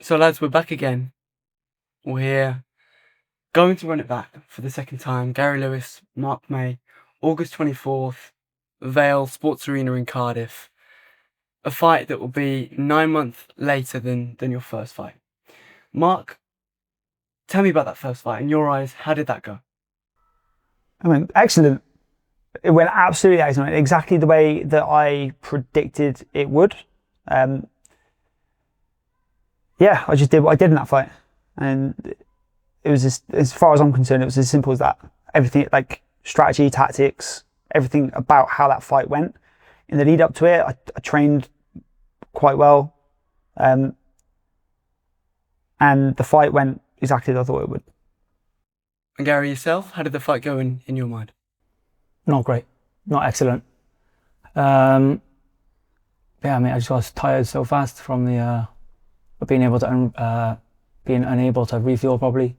So lads, we're back again. We're here, going to run it back for the second time. Gary Lewis, Mark May, August 24th, Vale Sports Arena in Cardiff. A fight that will be 9 months later than your first fight. Mark, tell me about that first fight. In your eyes, how did that go? I mean, excellent. It went absolutely excellent. Exactly the way that I predicted it would. Yeah, I just did what I did in that fight. And it was just, as far as I'm concerned, it was as simple as that. Everything, like strategy, tactics, everything about how that fight went. In the lead up to it, I trained quite well. And the fight went exactly as I thought it would. And Gary, yourself, how did the fight go in your mind? Not great, not excellent. Yeah, I mean, I just got tired so fast from the being unable to refuel properly,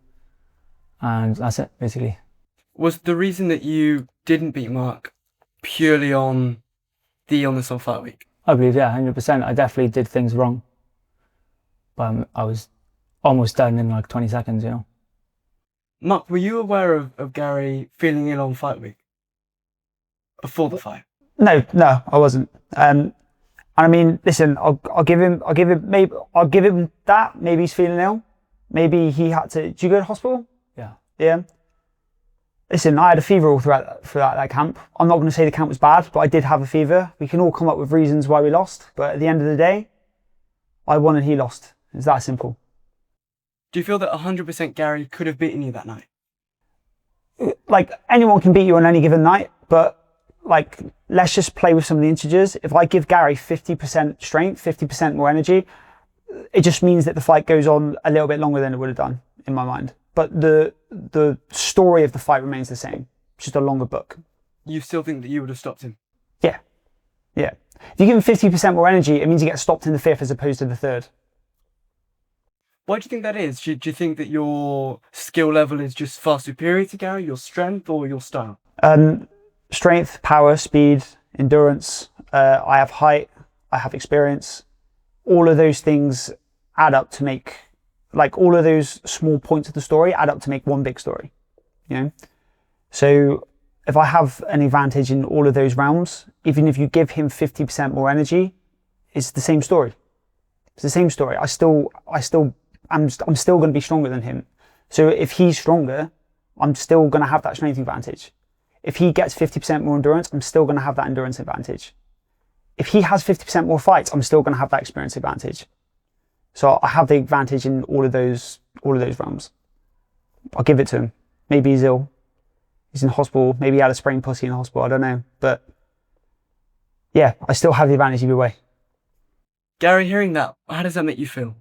and that's it basically. Was the reason that you didn't beat Mark purely on the illness on fight week? I believe, yeah, 100%. I definitely did things wrong, but I was almost done in like 20 seconds, you know. Mark, were you aware of Gary feeling ill on fight week before the fight? No, I wasn't. I mean, listen, I'll give him that. Maybe he's feeling ill. Maybe he had to. Did you go to hospital? Yeah. Yeah. Listen, I had a fever all throughout that camp. I'm not going to say the camp was bad, but I did have a fever. We can all come up with reasons why we lost, but at the end of the day, I won and he lost. It's that simple. Do you feel that 100% Gary could have beaten you that night? Like, anyone can beat you on any given night, but like, let's just play with some of the integers. If I give Gary 50% strength, 50% more energy, it just means that the fight goes on a little bit longer than it would have done in my mind. But the story of the fight remains the same. It's just a longer book. You still think that you would have stopped him? Yeah. If you give him 50% more energy, it means he gets stopped in the fifth as opposed to the third. Why do you think that is? Do you think that your skill level is just far superior to Gary, your strength or your style? Strength, power, speed, endurance. I have height, I have experience. All of those things add up to make, like, all of those small points of the story add up to make one big story, you know? So if I have an advantage in all of those realms, even if you give him 50% more energy, it's the same story. It's the same story. I'm still going to be stronger than him. So if he's stronger, I'm still going to have that strength advantage. If he gets 50% more endurance, I'm still going to have that endurance advantage. If he has 50% more fights, I'm still going to have that experience advantage. So I have the advantage in all of those realms. I'll give it to him. Maybe he's ill. He's in hospital. Maybe he had a sprained pussy in hospital. I don't know. But yeah, I still have the advantage either way. Gary, hearing that, how does that make you feel?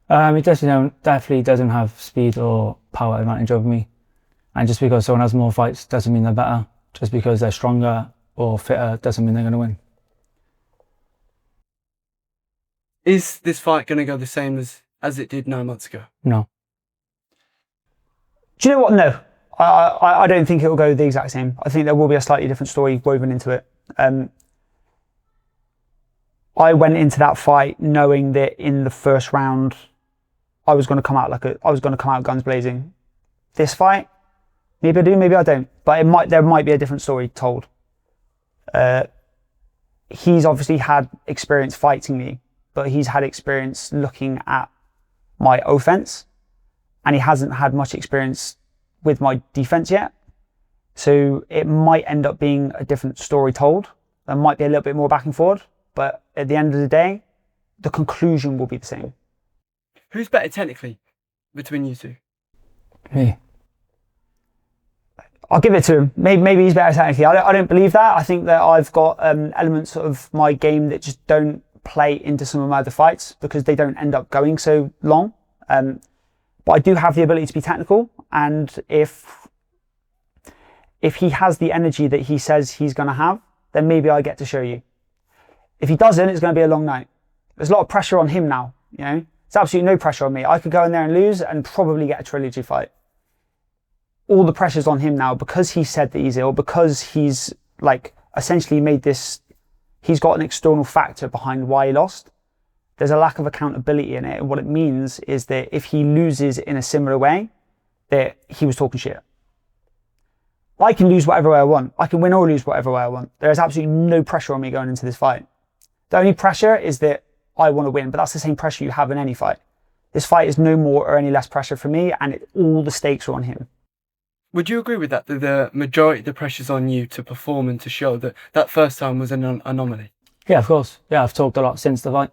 It definitely doesn't have speed or power advantage over me. And just because someone has more fights doesn't mean they're better. Just because they're stronger or fitter doesn't mean they're going to win. Is this fight going to go the same as it did 9 months ago? No. Do you know what? No. I don't think it will go the exact same. I think there will be a slightly different story woven into it. I went into that fight knowing that in the first round, I was going to come out guns blazing. This fight, maybe I do, maybe I don't. But there might be a different story told. He's obviously had experience fighting me, but he's had experience looking at my offense, and he hasn't had much experience with my defense yet. So it might end up being a different story told. There might be a little bit more back and forth, but at the end of the day, the conclusion will be the same. Who's better technically between you two? Me. I'll give it to him. Maybe he's better technically. I don't believe that. I think that I've got elements of my game that just don't play into some of my other fights because they don't end up going so long. But I do have the ability to be technical, and if he has the energy that he says he's going to have, then maybe I get to show you. If he doesn't, it's going to be a long night. There's a lot of pressure on him now, you know? There's absolutely no pressure on me. I could go in there and lose and probably get a trilogy fight. All the pressure's on him now because he said that he's ill, because he's like essentially made this, he's got an external factor behind why he lost. There's a lack of accountability in it. And what it means is that if he loses in a similar way, that he was talking shit. I can lose whatever way I want. I can win or lose whatever way I want. There is absolutely no pressure on me going into this fight. The only pressure is that I want to win, but that's the same pressure you have in any fight. This fight is no more or any less pressure for me, and all the stakes are on him. Would you agree with that the majority of the pressure's on you to perform and to show that that first time was an anomaly? Yeah, of course. Yeah, I've talked a lot since the fight.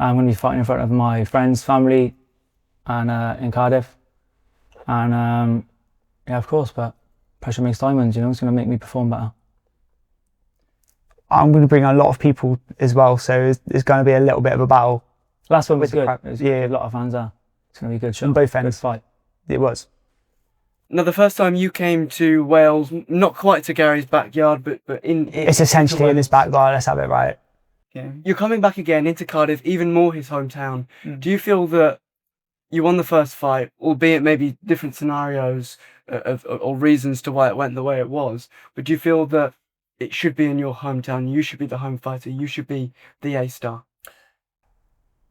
I'm going to be fighting in front of my friends, family, and in Cardiff. And yeah, of course, but pressure makes diamonds, you know, it's going to make me perform better. I'm going to bring a lot of people as well, so it's going to be a little bit of a battle. Last one was With the good. crowd. It was Yeah. a lot of fans there. It's going to be a good show. On both Good ends. fight. It was. Now, the first time you came to Wales, not quite to Gary's backyard, but It's essentially in his backyard, let's have it right. Yeah. You're coming back again into Cardiff, even more his hometown. Do you feel that you won the first fight, albeit maybe different scenarios or reasons to why it went the way it was, but do you feel that it should be in your hometown, you should be the home fighter, you should be the A-star?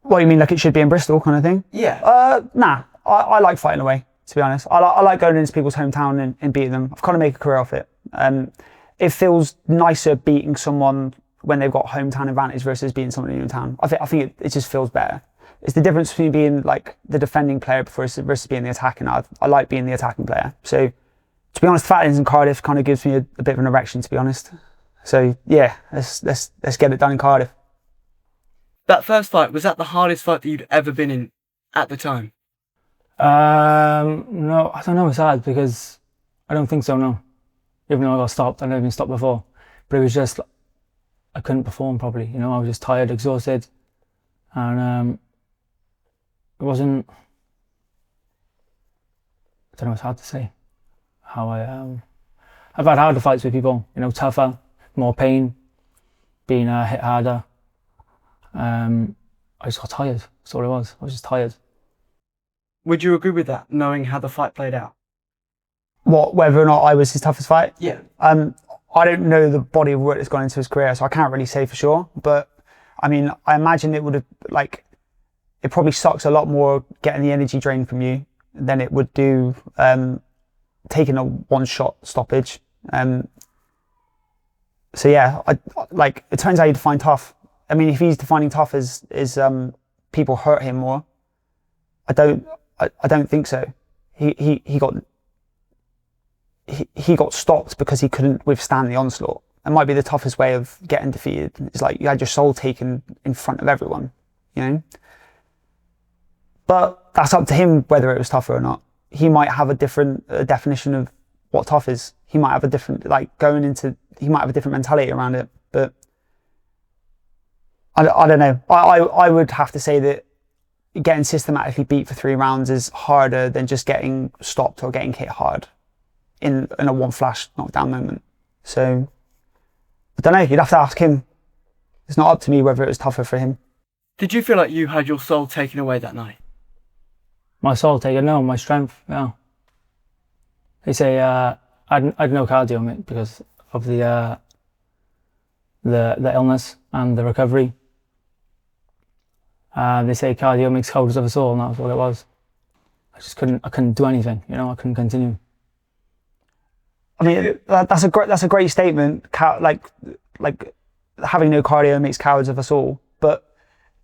What, you mean like it should be in Bristol kind of thing? Yeah. Nah, I like fighting away, to be honest. I like going into people's hometown and beating them. I've kind of made a career off it. It feels nicer beating someone when they've got hometown advantage versus beating someone in your town. I think it just feels better. It's the difference between being like the defending player versus being the attacking. I like being the attacking player. So to be honest, the fact that it's in Cardiff kind of gives me a bit of an erection, to be honest. So yeah, let's get it done in Cardiff. That first fight, was that the hardest fight that you'd ever been in at the time? No, I don't know, it's hard because I don't think so, no. Even though I got stopped, I've never been stopped before. But it was just, I couldn't perform properly, you know, I was just tired, exhausted. And it wasn't, I don't know, it's hard to say how I've had harder fights with people, you know, tougher, more pain, being hit harder. I just got tired, that's all it was, I was just tired. Would you agree with that, knowing how the fight played out? What, whether or not I was his toughest fight? Yeah. I don't know the body of work that's gone into his career, so I can't really say for sure. But I mean, I imagine it would have, like, it probably sucks a lot more getting the energy drain from you than it would do taking a one-shot stoppage. So yeah, like, it turns out you define tough. I mean, if he's defining tough as people hurt him more, I don't think so. He got stopped because he couldn't withstand the onslaught. It might be the toughest way of getting defeated. It's like you had your soul taken in front of everyone, you know? But that's up to him whether it was tougher or not. He might have a different definition of what tough is. He might have a different, he might have a different mentality around it. But I don't know. I would have to say that getting systematically beat for 3 rounds is harder than just getting stopped or getting hit hard in a one flash knockdown moment. So I don't know, you'd have to ask him. It's not up to me whether it was tougher for him. Did you feel like you had your soul taken away that night? My soul taken, no, my strength, no. They say I'd no cardio, mate, because of the illness and the recovery. They say cardio makes cowards of us all, and that was what it was. I couldn't do anything, you know, I couldn't continue. I mean, that's a great statement. Like having no cardio makes cowards of us all. But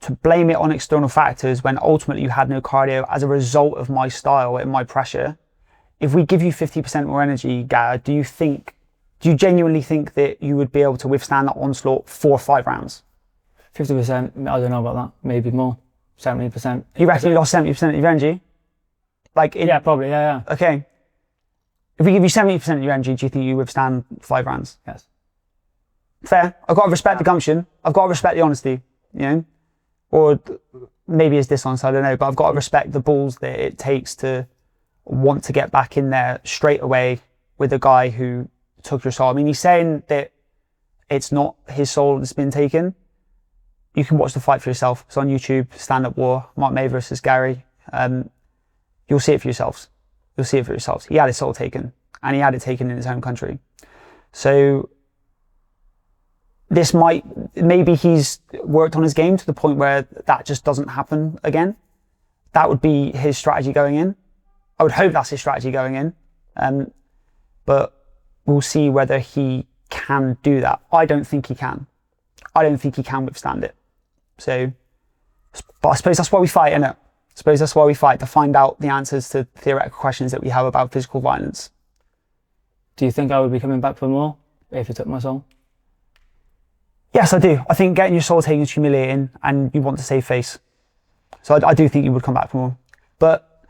to blame it on external factors when ultimately you had no cardio as a result of my style and my pressure. If we give you 50% more energy, Gar, do you genuinely think that you would be able to withstand that onslaught 4 or 5 rounds? 50%, I don't know about that. Maybe more. 70%. You reckon you lost 70% of your energy? Yeah, probably. Yeah. Okay. If we give you 70% of your energy, do you think you withstand 5 rounds? Yes. Fair. I've got to respect the gumption. I've got to respect the honesty, you know? Or maybe it's dishonest, I don't know, but I've got to respect the balls that it takes to want to get back in there straight away with a guy who took your soul. I mean, he's saying that it's not his soul that's been taken. You can watch the fight for yourself. It's on YouTube, Stand Up War, Mark May versus Gary. You'll see it for yourselves. You'll see it for yourselves. He had his soul taken, and he had it taken in his home country. So maybe he's worked on his game to the point where that just doesn't happen again. That would be his strategy going in. I would hope that's his strategy going in. But we'll see whether he can do that. I don't think he can. I don't think he can withstand it. So, but I suppose that's why we fight, innit? I suppose that's why we fight, to find out the answers to theoretical questions that we have about physical violence. Do you think I would be coming back for more if you took my soul? Yes, I do. I think getting your soul taken is humiliating and you want to save face. So I do think you would come back for more. But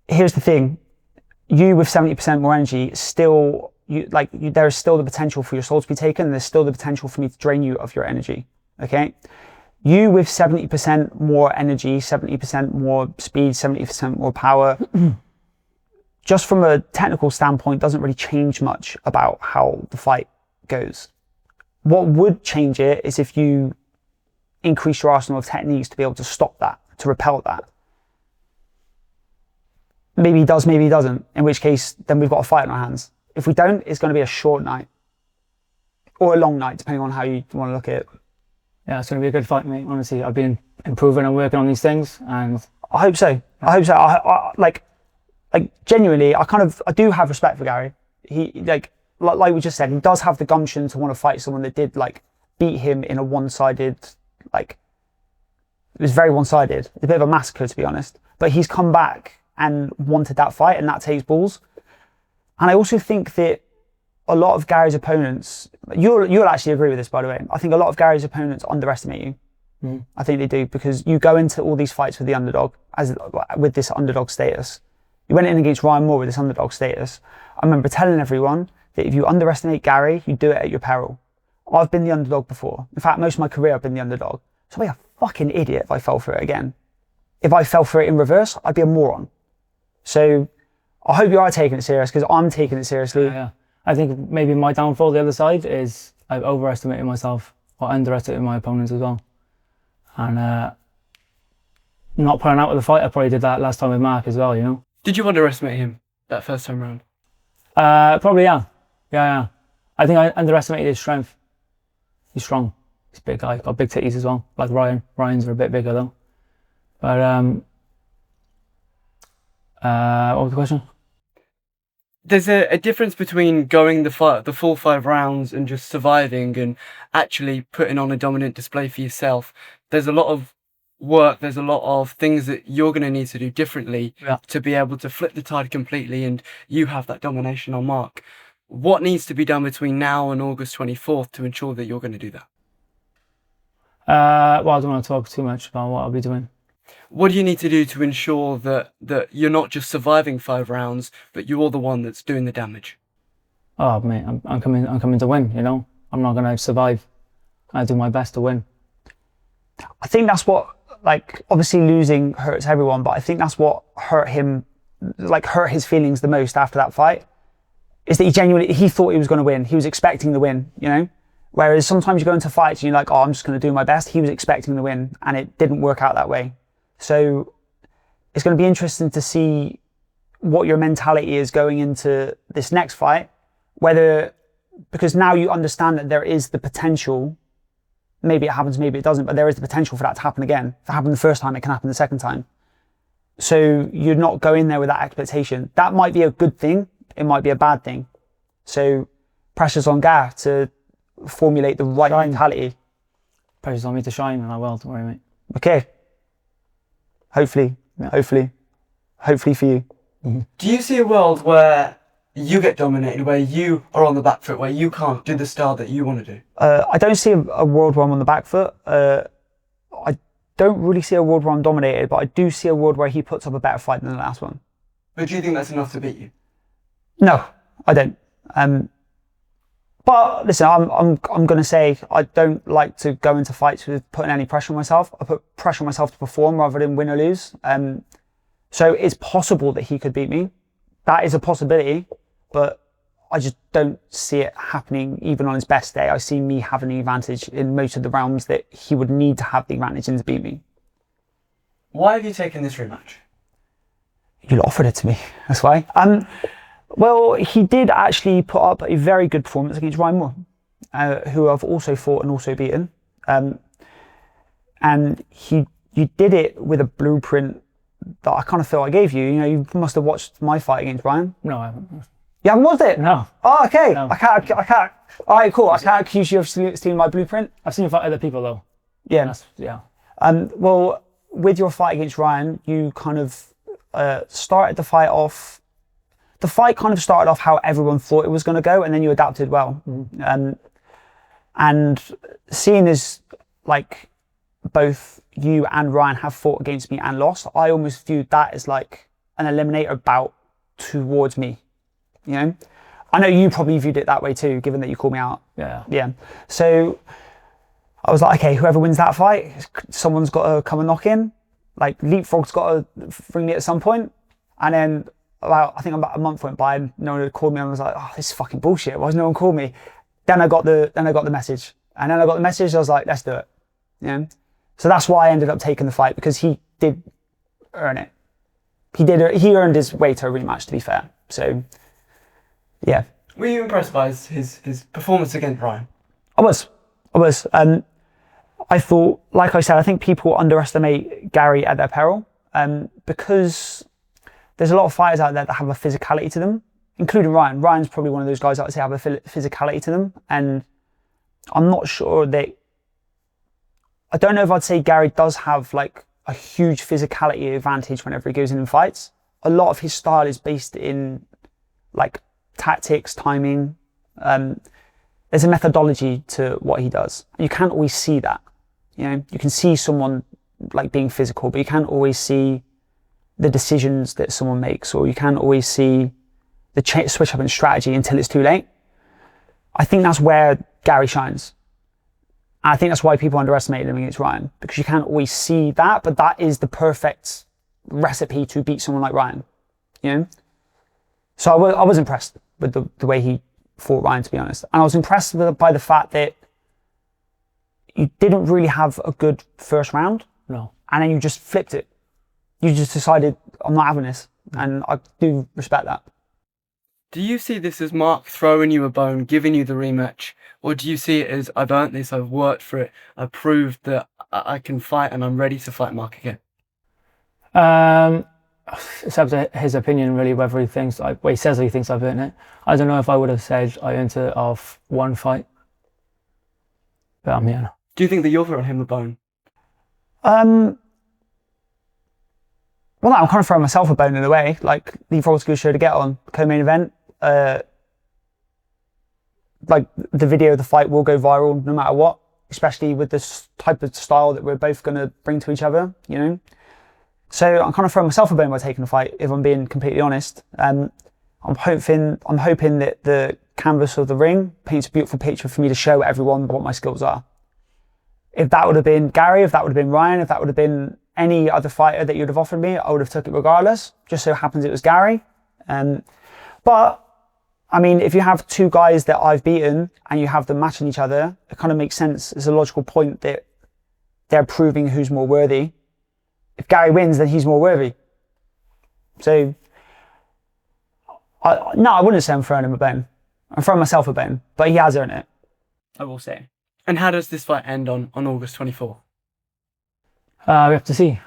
here's the thing. You with 70% more energy, still, there is still the potential for your soul to be taken. And there's still the potential for me to drain you of your energy. Okay? You with 70% more energy, 70% more speed, 70% more power, just from a technical standpoint, doesn't really change much about how the fight goes. What would change it is if you increase your arsenal of techniques to be able to stop that, to repel that. Maybe he does, maybe he doesn't, in which case then we've got a fight on our hands. If we don't, it's going to be a short night or a long night, depending on how you want to look at it. Yeah, it's going to be a good fight, mate. Honestly, I've been improving and working on these things, and I hope so. I hope so. I like genuinely, I do have respect for Gary. He like we just said, he does have the gumption to want to fight someone that did beat him in a one-sided, it was very one-sided. It's a bit of a massacre, to be honest. But he's come back and wanted that fight, and that takes balls. And I also think that a lot of Gary's opponents, you'll actually agree with this, by the way. I think a lot of Gary's opponents underestimate you. Mm. I think they do, because you go into all these fights with the underdog, with this underdog status. You went in against Ryan Moore with this underdog status. I remember telling everyone that if you underestimate Gary, you do it at your peril. I've been the underdog before. In fact, most of my career I've been the underdog. So I'd be a fucking idiot if I fell for it again. If I fell for it in reverse, I'd be a moron. So I hope you are taking it serious, because I'm taking it seriously. Yeah. I think maybe my downfall, the other side, is I've overestimated myself or underestimated my opponents as well. And not putting out with the fight, I probably did that last time with Mark as well, you know. Did you underestimate him that first time round? Probably, yeah. Yeah. I think I underestimated his strength. He's strong. He's a big guy. Got big titties as well, like Ryan. Ryan's are a bit bigger though. But what was the question? There's a difference between going the full 5 rounds and just surviving and actually putting on a dominant display for yourself. There's a lot of work, there's a lot of things that you're going to need to do differently to be able to flip the tide completely, and you have that domination on Mark. What needs to be done between now and August 24th to ensure that you're going to do that? Well, I don't want to talk too much about what I'll be doing. What do you need to do to ensure that you're not just surviving 5 rounds, but you're the one that's doing the damage? Oh, mate, I'm coming to win, you know? I'm not going to survive. I do my best to win. I think that's what, obviously losing hurts everyone, but I think that's what hurt him, hurt his feelings the most after that fight, is that he thought he was going to win. He was expecting the win, you know? Whereas sometimes you go into fights and you're like, oh, I'm just going to do my best. He was expecting the win, and it didn't work out that way. So it's going to be interesting to see what your mentality is going into this next fight, because now you understand that there is the potential, maybe it happens, maybe it doesn't, but there is the potential for that to happen again. If it happened the first time, it can happen the second time. So you're not going there with that expectation. That might be a good thing. It might be a bad thing. So pressure's on Gar to formulate the right mentality. Pressure's on me to shine, and I will, don't worry, mate. Okay. Hopefully for you. Mm-hmm. Do you see a world where you get dominated, where you are on the back foot, where you can't do the style that you want to do? I don't see a world where I'm on the back foot. I don't really see a world where I'm dominated, but I do see a world where he puts up a better fight than the last one. But do you think that's enough to beat you? No, I don't. But listen, I'm going to say I don't like to go into fights with putting any pressure on myself. I put pressure on myself to perform rather than win or lose. So it's possible that he could beat me. That is a possibility, but I just don't see it happening even on his best day. I see me having the advantage in most of the rounds that he would need to have the advantage in to beat me. Why have you taken this rematch? You offered it to me, that's why. Well, he did actually put up a very good performance against Ryan Moore. who I've also fought and also beaten. And you did it with a blueprint that I kind of feel I gave you. You know, you must have watched my fight against Ryan. No, I haven't. You haven't watched it? No. Oh, okay. No. I can't. All right, cool. I can't accuse you of stealing my blueprint. I've seen you fight other people though. Yeah. Yeah. Well, with your fight against Ryan, you kind of started the fight off. The fight kind of started off how everyone thought it was going to go, and then you adapted well. And seeing as like both you and Ryan have fought against me and lost, I almost viewed that as like an eliminator bout towards me. You know, I know you probably viewed it that way too, given that you called me out. Yeah. So I was like, okay, whoever wins that fight, someone's got to come and knock in. Like Leapfrog's got to bring it at some point. And then about a month went by and no one had called me, and I was like, oh, this is fucking bullshit. Why has no one called me? Then I got the message, and then I got the message. I was like, let's do it. Yeah. So that's why I ended up taking the fight, because he did earn it. He earned his way to a rematch, to be fair. So yeah. Were you impressed by his performance against Ryan? I was. I thought, like I said, I think people underestimate Gary at their peril, because there's a lot of fighters out there that have a physicality to them, including Ryan. Ryan's probably one of those guys that I would say have a physicality to them, and I'm not sure that. I don't know if I'd say Gary does have like a huge physicality advantage whenever he goes in and fights. A lot of his style is based in like tactics, timing. There's a methodology to what he does. You can't always see that. You know, you can see someone like being physical, but you can't always see the decisions that someone makes, or you can't always see the switch up in strategy until it's too late. I think that's where Gary shines. And I think that's why people underestimate him against Ryan, because you can't always see that, but that is the perfect recipe to beat someone like Ryan. You know? So I was impressed with the way he fought Ryan, to be honest. And I was impressed by the fact that you didn't really have a good first round. No. And then you just flipped it. You just decided, I'm not having this. And I do respect that. Do you see this as Mark throwing you a bone, giving you the rematch? Or do you see it as, I've earned this, I've worked for it, I've proved that I can fight and I'm ready to fight Mark again? It's up to his opinion, really, whether he thinks, he says he thinks I've earned it. I don't know if I would have said I earned it off one fight. But I'm here now. Do you think that you're throwing him a bone? Well, no, I'm kind of throwing myself a bone in a way. Like, Leapfrog's a good show to get on. Co-main event. Like, the video of the fight will go viral no matter what, especially with this type of style that we're both going to bring to each other, you know? So I'm kind of throwing myself a bone by taking the fight, if I'm being completely honest. I'm hoping that the canvas of the ring paints a beautiful picture for me to show everyone what my skills are. If that would have been Gary, if that would have been Ryan, if that would have been any other fighter that you'd have offered me, I would have took it regardless. Just so happens it was Gary. But I mean, if you have two guys that I've beaten and you have them matching each other, it kind of makes sense. It's a logical point that they're proving who's more worthy. If Gary wins, then he's more worthy. So, no, I wouldn't say I'm throwing him a bone. I'm throwing myself a bone, but he has earned it, I will say. And how does this fight end on August 24th? We have to see.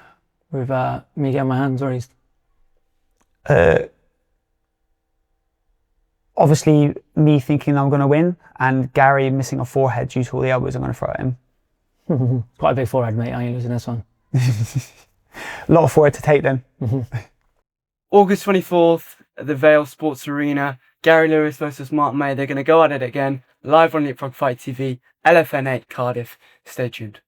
With me getting my hands raised. Obviously, me thinking I'm going to win, and Gary missing a forehead due to all the elbows I'm going to throw at him. Quite a big forehead, mate. I ain't losing this one. A lot of forehead to take then. August 24th at the Vale Sports Arena. Gary Lewis versus Mark May. They're going to go at it again. Live on Leapfrog Fight TV. LFN Cardiff. Stay tuned.